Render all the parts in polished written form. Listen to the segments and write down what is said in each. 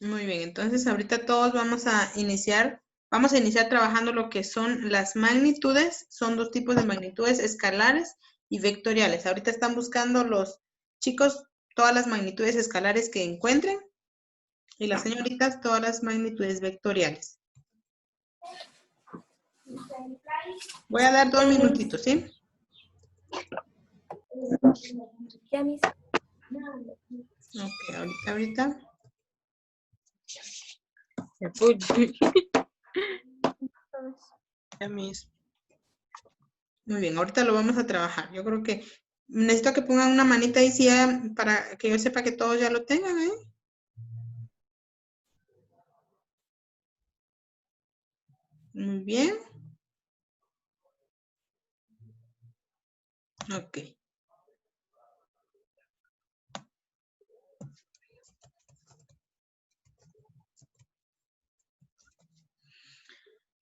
Muy bien, entonces ahorita todos vamos a iniciar trabajando lo que son las magnitudes. Son dos tipos de magnitudes, escalares y vectoriales. Ahorita están buscando los chicos todas las magnitudes escalares que encuentren y las señoritas todas las magnitudes vectoriales. Voy a dar 2 minutitos, ¿sí? Ya mis. Ok, ahorita. Ya mis. Muy bien, ahorita lo vamos a trabajar. Yo creo que necesito que pongan una manita ahí sí, para que yo sepa que todos ya lo tengan, ¿eh? Muy bien. Ok.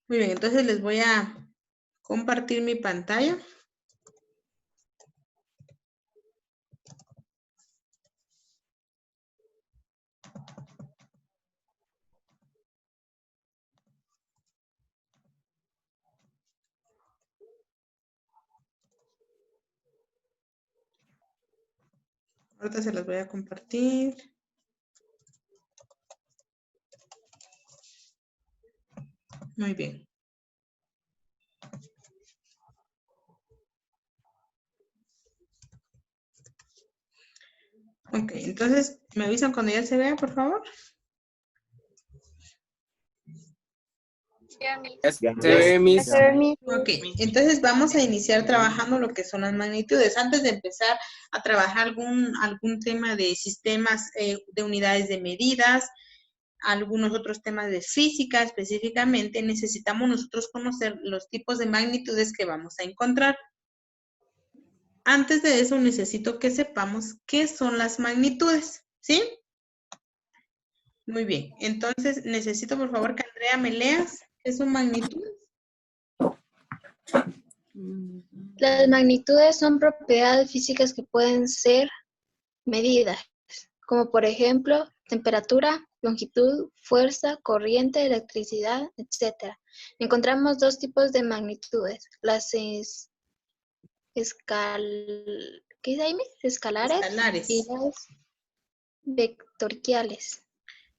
Muy bien, entonces les voy a compartir mi pantalla. Ahorita se las voy a compartir. Muy bien. Ok, entonces, ¿me avisan cuando ya se vea, por favor? Ya se ve, mis. Ok, entonces vamos a iniciar trabajando lo que son las magnitudes. Antes de empezar a trabajar algún tema de sistemas de unidades de medidas, algunos otros temas de física específicamente, necesitamos nosotros conocer los tipos de magnitudes que vamos a encontrar. Antes de eso necesito que sepamos qué son las magnitudes, ¿sí? Muy bien, entonces necesito por favor que Andrea me leas qué son magnitudes. Las magnitudes son propiedades físicas que pueden ser medidas, como por ejemplo temperatura, longitud, fuerza, corriente, electricidad, etc. Encontramos dos tipos de magnitudes, las ¿qué dice ahí? Escalares y las vectoriales.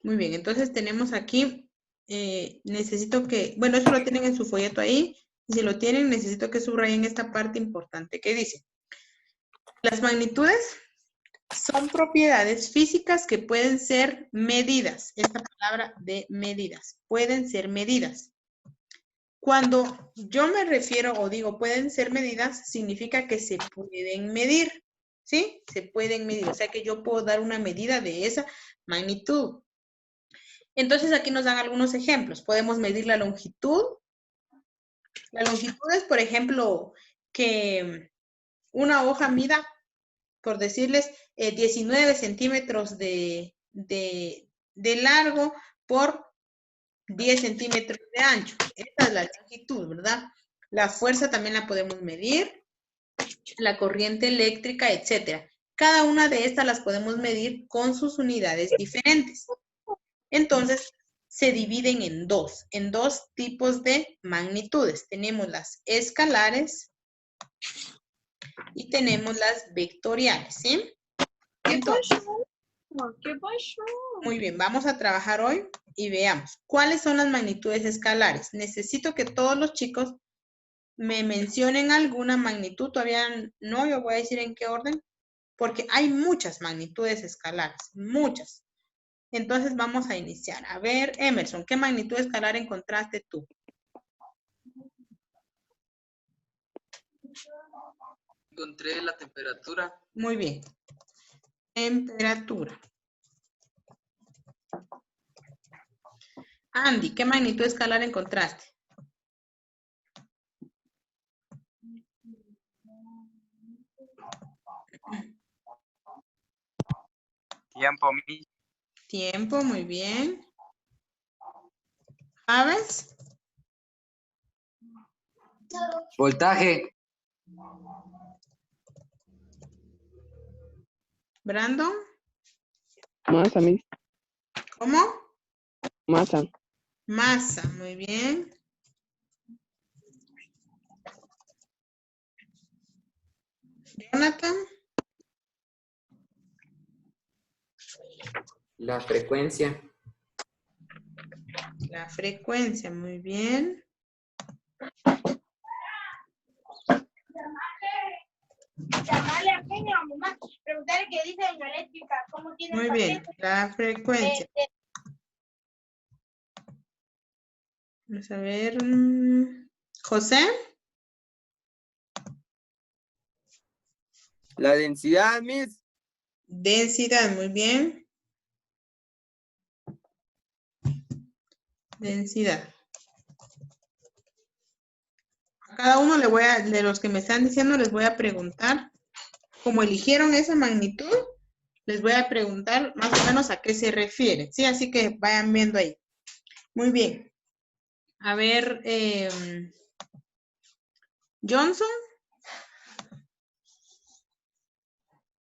Muy bien, entonces tenemos aquí, necesito que, bueno, eso lo tienen en su folleto ahí, y si lo tienen, necesito que subrayen esta parte importante que dice, las magnitudes son propiedades físicas que pueden ser medidas, esta palabra de medidas, pueden ser medidas. Cuando yo me refiero o digo pueden ser medidas, significa que se pueden medir, ¿sí? Se pueden medir, o sea que yo puedo dar una medida de esa magnitud. Entonces aquí nos dan algunos ejemplos. Podemos medir la longitud. La longitud es, por ejemplo, que una hoja mida, por decirles, 19 centímetros de largo por 10 centímetros de ancho. Esta es la longitud, ¿verdad? La fuerza también la podemos medir, la corriente eléctrica, etcétera. Cada una de estas las podemos medir con sus unidades diferentes. Entonces, se dividen en dos tipos de magnitudes. Tenemos las escalares y tenemos las vectoriales, ¿sí? Entonces, muy bien, vamos a trabajar hoy y veamos cuáles son las magnitudes escalares. Necesito que todos los chicos me mencionen alguna magnitud. Todavía no, yo voy a decir en qué orden, porque hay muchas magnitudes escalares, muchas. Entonces vamos a iniciar. A ver, Emerson, ¿qué magnitud escalar encontraste tú? Encontré la temperatura. Muy bien. Temperatura. Andy, ¿qué magnitud escalar encontraste? Tiempo, mis. Tiempo, muy bien. ¿Sabes? Voltaje. Brandon. Masa, mis. ¿Cómo? Masa. Masa, muy bien. Jonathan. La frecuencia. La frecuencia, muy bien. Llamarle a Peña a mamá, preguntarle qué dice en eléctrica, cómo tiene Muy el bien, paquete. la frecuencia. Vamos a ver. José. La densidad, Miss. Densidad, muy bien. Densidad. A cada uno de los que me están diciendo, les voy a preguntar, como eligieron esa magnitud, les voy a preguntar más o menos a qué se refiere. Sí, así que vayan viendo ahí. Muy bien. A ver, Johnson.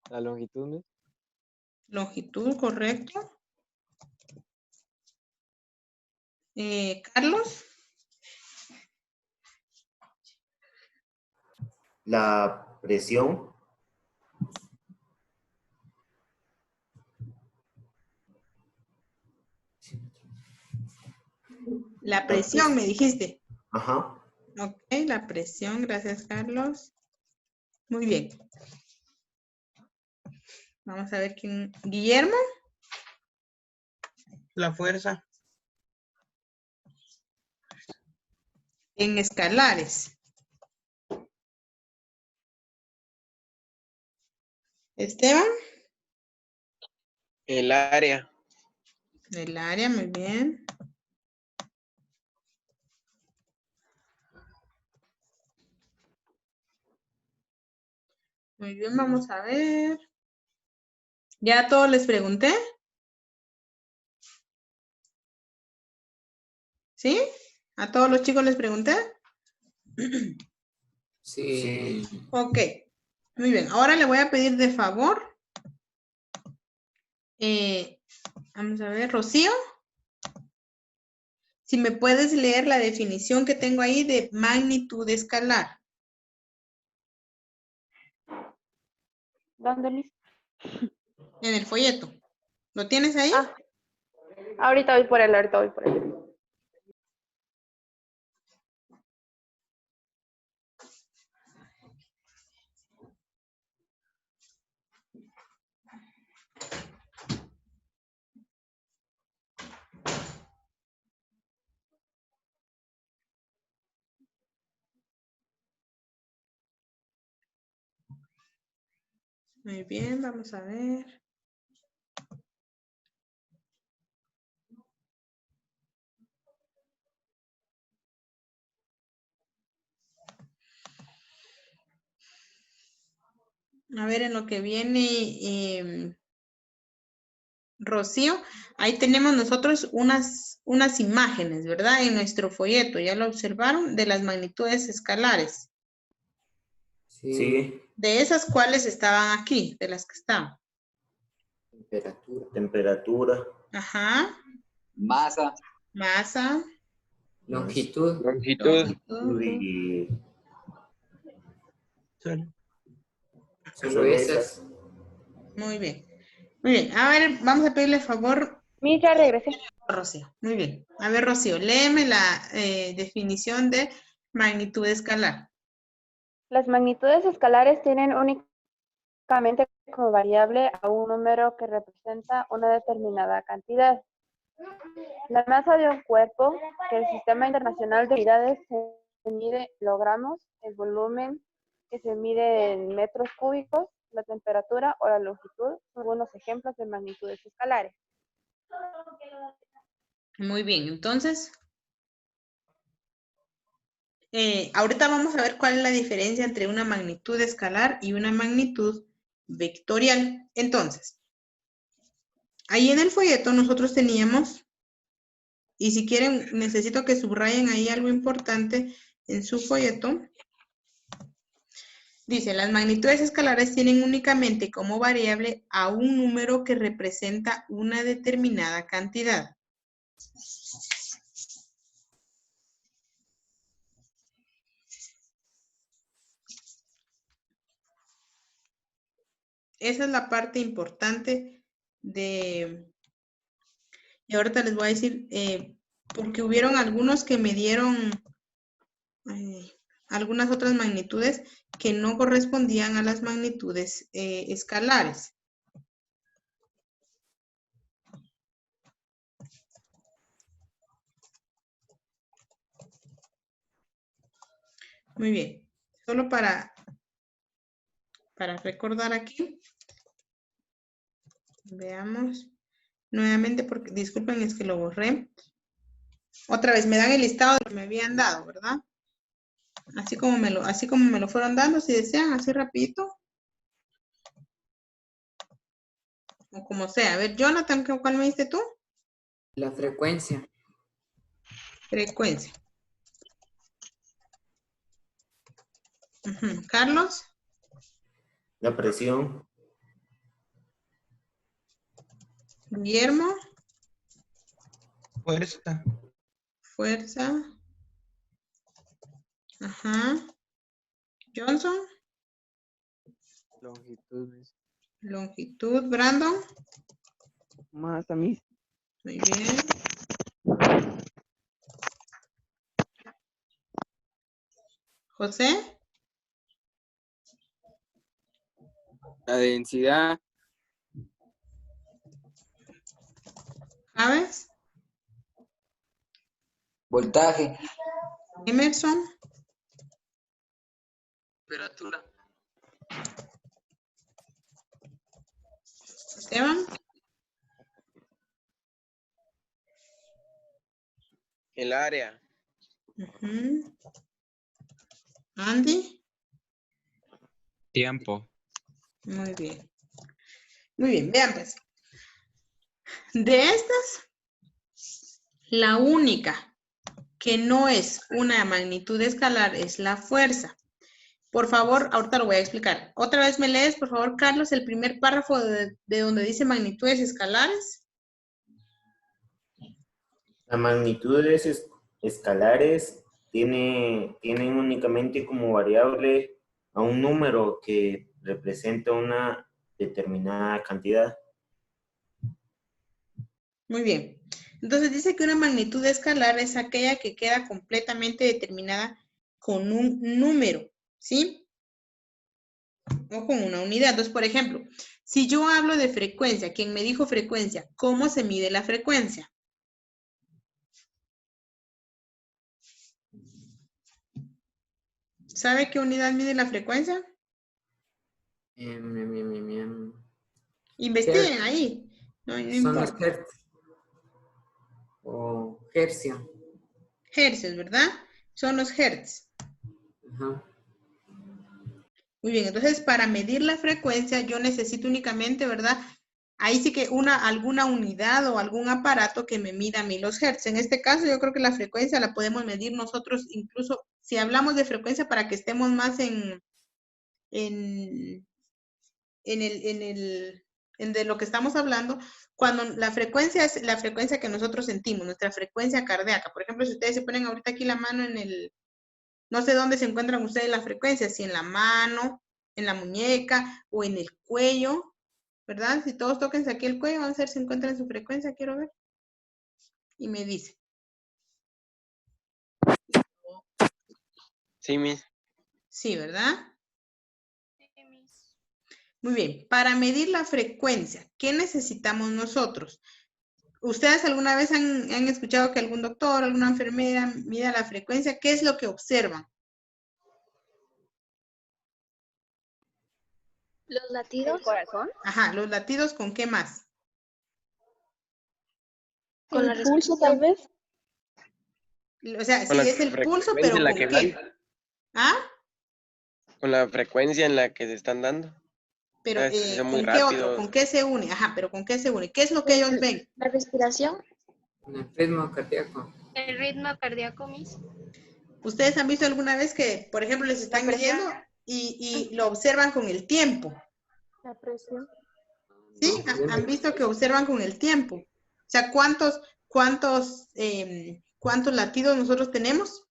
La longitud, Miss. Longitud, correcto. Carlos. La presión. La presión, me dijiste. Ajá. Ok, la presión, gracias, Carlos. Muy bien. Vamos a ver quién. Guillermo. La fuerza. En escalares. Esteban. El área. El área, muy bien. Muy bien, vamos a ver. ¿Ya a todos les pregunté? ¿Sí? ¿A todos los chicos les pregunté? Sí. Ok. Muy bien. Ahora le voy a pedir de favor. Vamos a ver, Rocío. Si me puedes leer la definición que tengo ahí de magnitud escalar. ¿Dónde, Miss? En el folleto. ¿Lo tienes ahí? Ah, ahorita voy por él, ahorita voy por él. Muy bien, vamos a ver. A ver, en lo que viene, Rocío, ahí tenemos nosotros unas imágenes, ¿verdad? En nuestro folleto, ¿ya lo observaron? De las magnitudes escalares. Sí. Sí. De esas cuales estaban aquí, de las que estaban. Temperatura. Temperatura. Ajá. Masa. Masa. Longitud. Longitud. Longitud. Y Solo esas. Muy bien. Muy bien. A ver, vamos a pedirle favor Miss, ya regresé. a Rocío. Muy bien. A ver, Rocío, léeme la definición de magnitud escalar. Las magnitudes escalares tienen únicamente como variable a un número que representa una determinada cantidad. La masa de un cuerpo, que el Sistema Internacional de Unidades se mide en kilogramos, el volumen, que se mide en metros cúbicos, la temperatura o la longitud, son algunos ejemplos de magnitudes escalares. Muy bien, entonces, ahorita vamos a ver cuál es la diferencia entre una magnitud escalar y una magnitud vectorial. Entonces, ahí en el folleto nosotros teníamos, y si quieren, necesito que subrayen ahí algo importante en su folleto. Dice, las magnitudes escalares tienen únicamente como variable a un número que representa una determinada cantidad. Esa es la parte importante de... Y ahorita les voy a decir, porque hubieron algunos que me dieron algunas otras magnitudes que no correspondían a las magnitudes escalares. Muy bien. Solo para recordar aquí. Veamos. Nuevamente, porque disculpen, es que lo borré. Otra vez, me dan el listado de lo que me habían dado, ¿verdad? Así como me lo fueron dando, si desean, así rapidito. O como sea. A ver, Jonathan, ¿cuál me diste tú? La frecuencia. Frecuencia. Carlos. La presión. Guillermo. Fuerza. Fuerza. Ajá. Johnson. Longitud, Miss. Longitud. Brandon. Masa, Miss. Muy bien. José. La densidad. Javes. Voltaje. Emerson. Temperatura. Esteban. El área. Andy. Tiempo. Muy bien. Muy bien, vean pues. De estas, la única que no es una magnitud escalar es la fuerza. Por favor, ahorita lo voy a explicar. Otra vez me lees, por favor, Carlos, el primer párrafo de donde dice magnitudes escalares. Las magnitudes escalares tienen únicamente como variable a un número que representa una determinada cantidad. Muy bien. Entonces dice que una magnitud escalar es aquella que queda completamente determinada con un número, ¿sí? O con una unidad. Entonces, por ejemplo, si yo hablo de frecuencia, ¿quién me dijo frecuencia? ¿Cómo se mide la frecuencia? ¿Sabe qué unidad mide la frecuencia? Investiguen Hertz. ahí. No Son los importa. hertz. O hercio. Hercios, ¿verdad? Son los hertz. Ajá. Muy bien, entonces para medir la frecuencia yo necesito únicamente, ¿verdad? Ahí sí que alguna unidad o algún aparato que me mida a mí los hertz. En este caso yo creo que la frecuencia la podemos medir nosotros, incluso si hablamos de frecuencia para que estemos más en de lo que estamos hablando, cuando la frecuencia es la frecuencia que nosotros sentimos, nuestra frecuencia cardíaca. Por ejemplo, si ustedes se ponen ahorita aquí la mano no sé dónde se encuentran ustedes la frecuencia, si en la mano, en la muñeca o en el cuello, ¿verdad? Si todos tóquense aquí el cuello, vamos a ver si encuentran su frecuencia, quiero ver. Y me dice. Sí, Miss. Sí, ¿verdad? Muy bien. Para medir la frecuencia, ¿qué necesitamos nosotros? ¿Ustedes alguna vez han escuchado que algún doctor, alguna enfermera mida la frecuencia? ¿Qué es lo que observan? Los latidos. ¿El corazón? Ajá, los latidos, ¿con qué más? Con la ¿El pulso, respiración. tal vez? O sea, sí, Con la es el pulso, frecuencia pero en la ¿con que qué? van. ¿Ah? Con la frecuencia en la que se están dando. Pero, Si son muy ¿con qué otro? rápidos. ¿Con qué se une? Ajá, pero ¿con qué se une? ¿Qué es lo que ellos ven? La respiración. Con el ritmo cardíaco. El ritmo cardíaco, Miss. ¿Ustedes han visto alguna vez que, por ejemplo, les están midiendo y lo observan con el tiempo? La presión. ¿Sí? ¿Han visto que observan con el tiempo? O sea, ¿cuántos cuántos latidos nosotros tenemos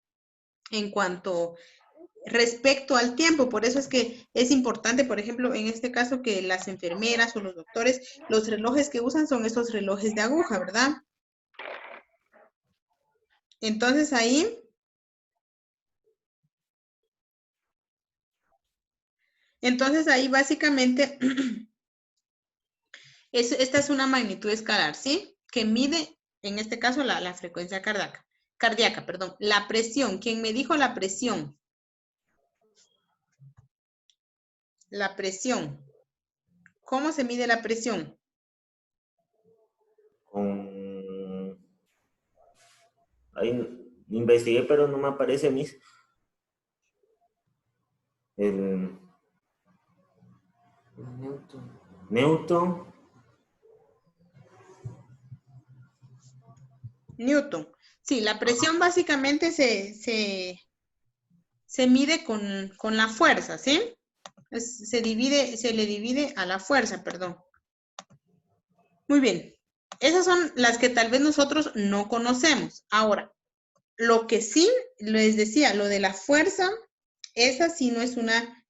en cuanto respecto al tiempo. Por eso es que es importante, por ejemplo, en este caso, que las enfermeras o los doctores, los relojes que usan son esos relojes de aguja, ¿verdad? Entonces ahí básicamente esta es una magnitud escalar, ¿sí? Que mide, en este caso, la frecuencia cardíaca, perdón. La presión, ¿quién me dijo la presión? La presión. ¿Cómo se mide la presión? Ahí investigué, pero no me aparece a mí. El Newton. Newton. Sí, la presión básicamente se mide con la fuerza, ¿sí? Se le divide a la fuerza, perdón. Muy bien. Esas son las que tal vez nosotros no conocemos. Ahora, lo que sí les decía, lo de la fuerza, esa sí no es una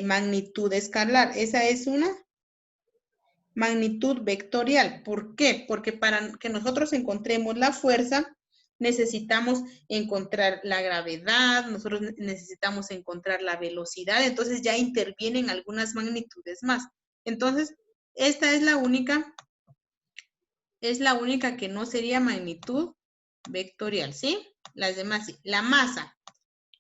magnitud escalar, esa es una magnitud vectorial. ¿Por qué? Porque para que nosotros encontremos la fuerza, necesitamos encontrar la gravedad, nosotros necesitamos encontrar la velocidad, entonces ya intervienen algunas magnitudes más. Entonces, esta es la única que no sería magnitud vectorial, ¿sí? Las demás sí. La masa.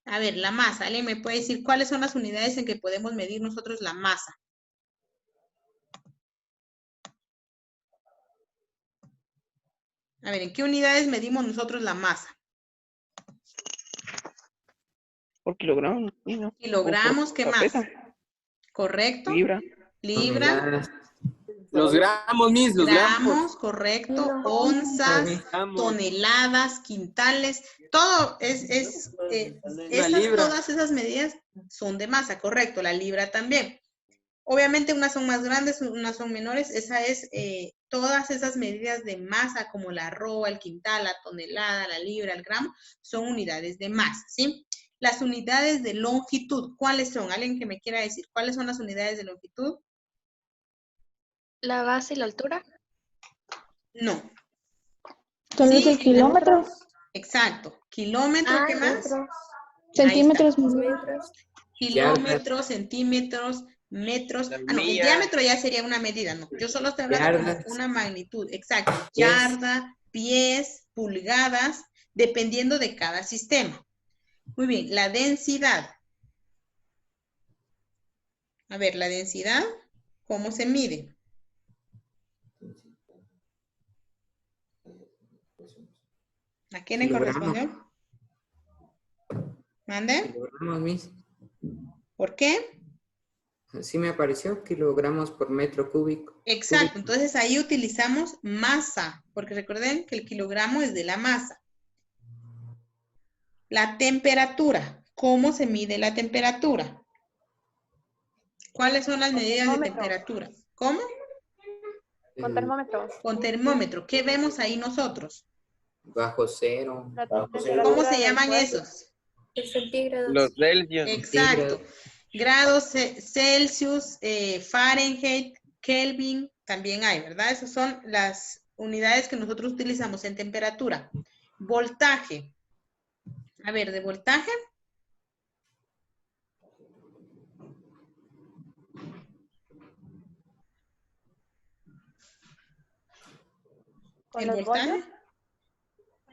A ver, la masa. ¿Alguien me puede decir cuáles son las unidades en que podemos medir nosotros la masa? A ver, ¿en qué unidades medimos nosotros la masa? Por kilogramo. ¿Sí, no? Kilogramos, ¿qué más? Pesa. ¿Correcto? Libra. Libra. Toneladas. Los gramos, mis, los gramos. Gramos, correcto. Onzas, toneladas, quintales. Todo todas esas medidas son de masa, correcto. La libra también. Obviamente unas son más grandes, unas son menores. Esa es todas esas medidas de masa como la arroba, el quintal, la tonelada, la libra, el gramo, son unidades de masa, ¿sí? Las unidades de longitud, ¿cuáles son? ¿Alguien que me quiera decir cuáles son las unidades de longitud? La base y la altura. No. Tal vez el kilómetro. Exacto. Kilómetro, ¿qué más? Centímetros, kilómetros, centímetros, metros. No, el diámetro ya sería una medida, no. Yo solo estoy hablando de una magnitud. Exacto. Yarda, pies, pulgadas, dependiendo de cada sistema. Muy bien, la densidad. A ver, la densidad, ¿cómo se mide? ¿A quién le correspondió? ¿Mande? Kilogramos, mis. ¿Por qué? Así me apareció, kilogramos por metro cúbico. Exacto, entonces ahí utilizamos masa, porque recuerden que el kilogramo es de la masa. La temperatura, ¿cómo se mide la temperatura? ¿Cuáles son las medidas de temperatura? ¿Cómo? Con termómetro. Con termómetro. ¿Qué vemos ahí nosotros? Bajo cero. ¿Cómo se llaman esos? Los Celsius. Exacto. Grados Celsius, Fahrenheit, Kelvin, también hay, ¿verdad? Esas son las unidades que nosotros utilizamos en temperatura. Voltaje. A ver, de voltaje. ¿El voltaje?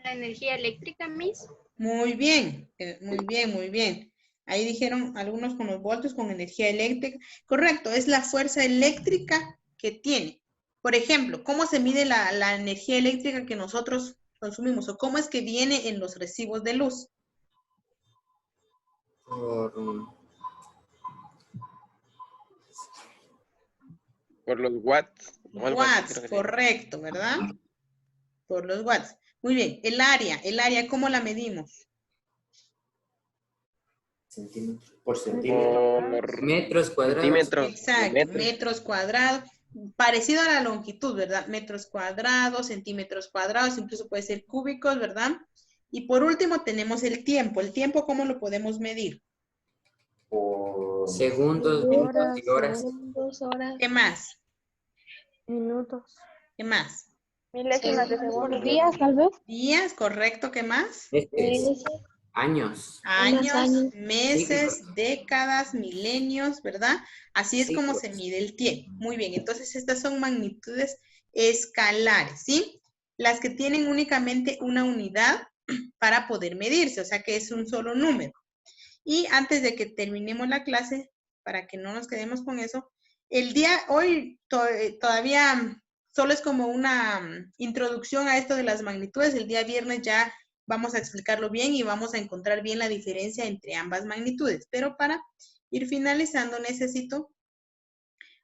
La energía eléctrica, Miss. Muy bien, muy bien, muy bien. Ahí dijeron algunos con los voltios, con energía eléctrica. Correcto, es la fuerza eléctrica que tiene. Por ejemplo, ¿cómo se mide la energía eléctrica que nosotros consumimos? ¿O cómo es que viene en los recibos de luz? Por los watts. Watts, correcto, ¿verdad? Por los watts. Muy bien, el área, ¿cómo la medimos? Centímetro por centímetro. Metros cuadrados. Centímetros. Exacto, metros cuadrados. parecido a la longitud, ¿verdad? Metros cuadrados, centímetros cuadrados, incluso puede ser cúbicos, ¿verdad? Y por último tenemos el tiempo. ¿El tiempo cómo lo podemos medir? Segundos, minutos y horas. Segundos, horas, ¿Qué más? Minutos. ¿Qué más? Milésimas de segundos, segundo. Días, tal vez. Días, correcto, ¿qué más? meses, Años. Años, años. meses, décadas, milenios, ¿verdad? Así es como Siglos. se mide el tiempo. Muy bien, entonces estas son magnitudes escalares, ¿sí? Las que tienen únicamente una unidad para poder medirse, o sea que es un solo número. Y antes de que terminemos la clase, para que no nos quedemos con eso, el día hoy todavía solo es como una introducción a esto de las magnitudes. El día viernes ya vamos a explicarlo bien y vamos a encontrar bien la diferencia entre ambas magnitudes. Pero para ir finalizando necesito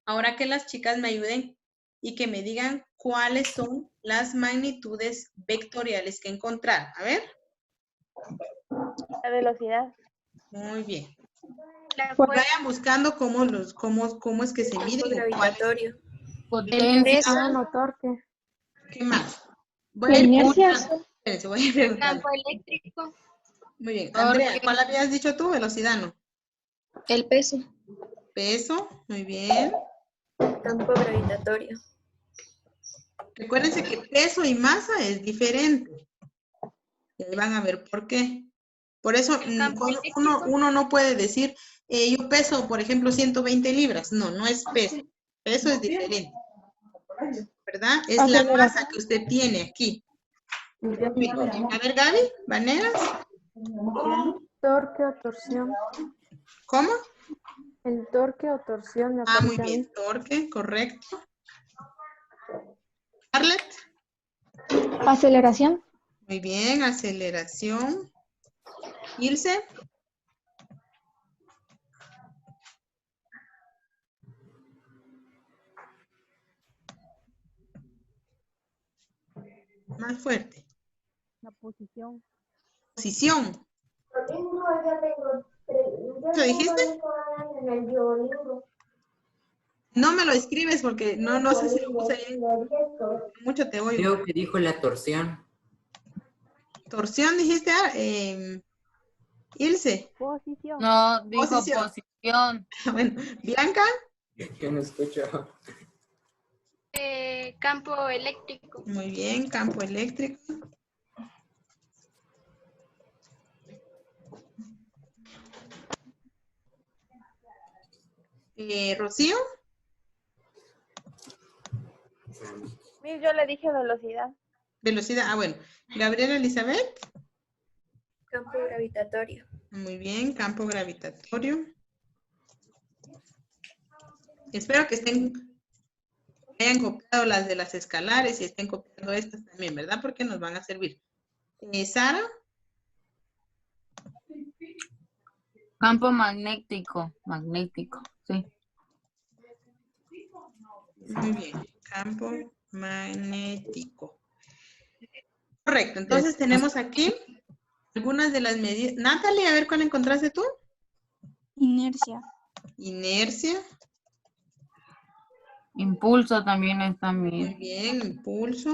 ahora que las chicas me ayuden y que me digan cuáles son las magnitudes vectoriales que encontrar. A ver. La velocidad. Muy bien. Por- Vayan buscando cómo es que se mide. Gravitatorio. Potencia, torque. ¿Qué más? La inercia. Espérense, voy a ir preguntando. campo eléctrico, Muy bien. Andrea, ¿cuál habías dicho tú? Velocidad, ¿no? el peso, Peso, muy bien. Campo gravitatorio. Recuérdense que peso y masa es diferente. Y ahí van a ver por qué. Por eso uno no puede decir, yo peso, por ejemplo, 120 libras. No, no es peso. Peso es diferente. ¿Verdad? Es la masa que usted tiene aquí. Muy bien. A ver, Gaby, Vanegas. Torque o torsión. ¿Cómo? El torque o torsión me Ah, muy bien. Torque, correcto. Scarlett. Aceleración. Muy bien, aceleración. Ilse. Más fuerte. La posición. Posición. ¿Lo dijiste? No me lo escribes porque no sé si lo puse bien. Mucho te oigo. Creo que dijo la torsión. Torsión, dijiste, Ilse. Posición. No, dijo Posición. posición. Bueno, Bianca. Yo no escucho. campo eléctrico, Muy bien, campo eléctrico. Rocío. Yo le dije velocidad. Velocidad. Ah, bueno. Gabriela Elizabeth. Campo gravitatorio. Muy bien, campo gravitatorio. Espero que hayan copiado las de las escalares y estén copiando estas también, ¿verdad? Porque nos van a servir. Sara. Campo magnético. Magnético, sí. Muy bien, campo magnético. Correcto, entonces tenemos aquí algunas de las medidas. Natalie, a ver cuál encontraste tú. Inercia. Inercia. Impulso también está Muy bien. bien, impulso.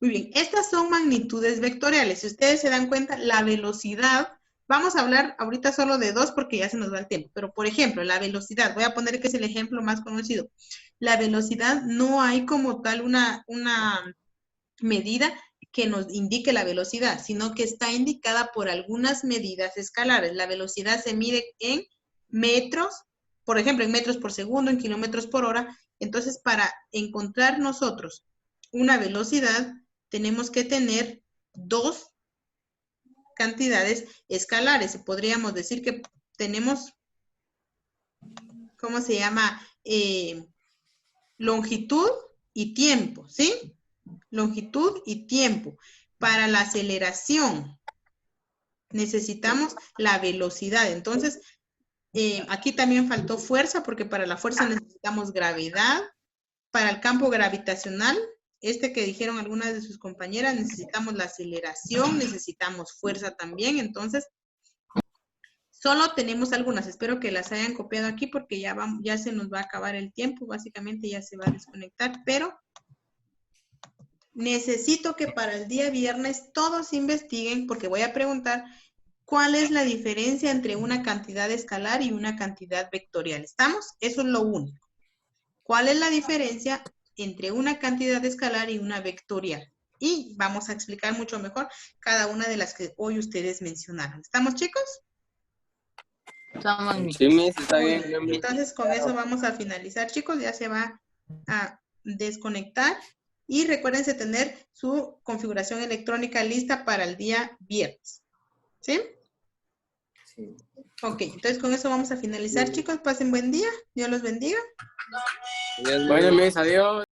Muy bien, estas son magnitudes vectoriales. Si ustedes se dan cuenta, la velocidad, vamos a hablar ahorita solo de dos porque ya se nos va el tiempo, pero por ejemplo, la velocidad, voy a poner que es el ejemplo más conocido. La velocidad no hay como tal una medida que nos indique la velocidad, sino que está indicada por algunas medidas escalares. La velocidad se mide en metros, por ejemplo, en metros por segundo, en kilómetros por hora. Entonces, para encontrar nosotros una velocidad, tenemos que tener dos cantidades escalares. Podríamos decir que tenemos, ¿cómo se llama? Longitud y tiempo, ¿sí? Longitud y tiempo. Para la aceleración necesitamos la velocidad. Entonces, aquí también faltó fuerza porque para la fuerza necesitamos gravedad. Para el campo gravitacional, que dijeron algunas de sus compañeras, necesitamos la aceleración, necesitamos fuerza también. Entonces, Solo tenemos algunas, espero que las hayan copiado aquí porque ya se nos va a acabar el tiempo, básicamente ya se va a desconectar, pero necesito que para el día viernes todos investiguen porque voy a preguntar cuál es la diferencia entre una cantidad escalar y una cantidad vectorial. ¿Estamos? Eso es lo único. ¿Cuál es la diferencia entre una cantidad escalar y una vectorial? Y vamos a explicar mucho mejor cada una de las que hoy ustedes mencionaron. ¿Estamos, chicos? Estamos. Sí, Miss, está bien. Entonces, con eso vamos a finalizar, chicos. Ya se va a desconectar. Y recuérdense tener su configuración electrónica lista para el día viernes. ¿Sí? Sí. Ok, entonces con eso vamos a finalizar, chicos. Pasen buen día. Dios los bendiga. Bueno, Miss, adiós.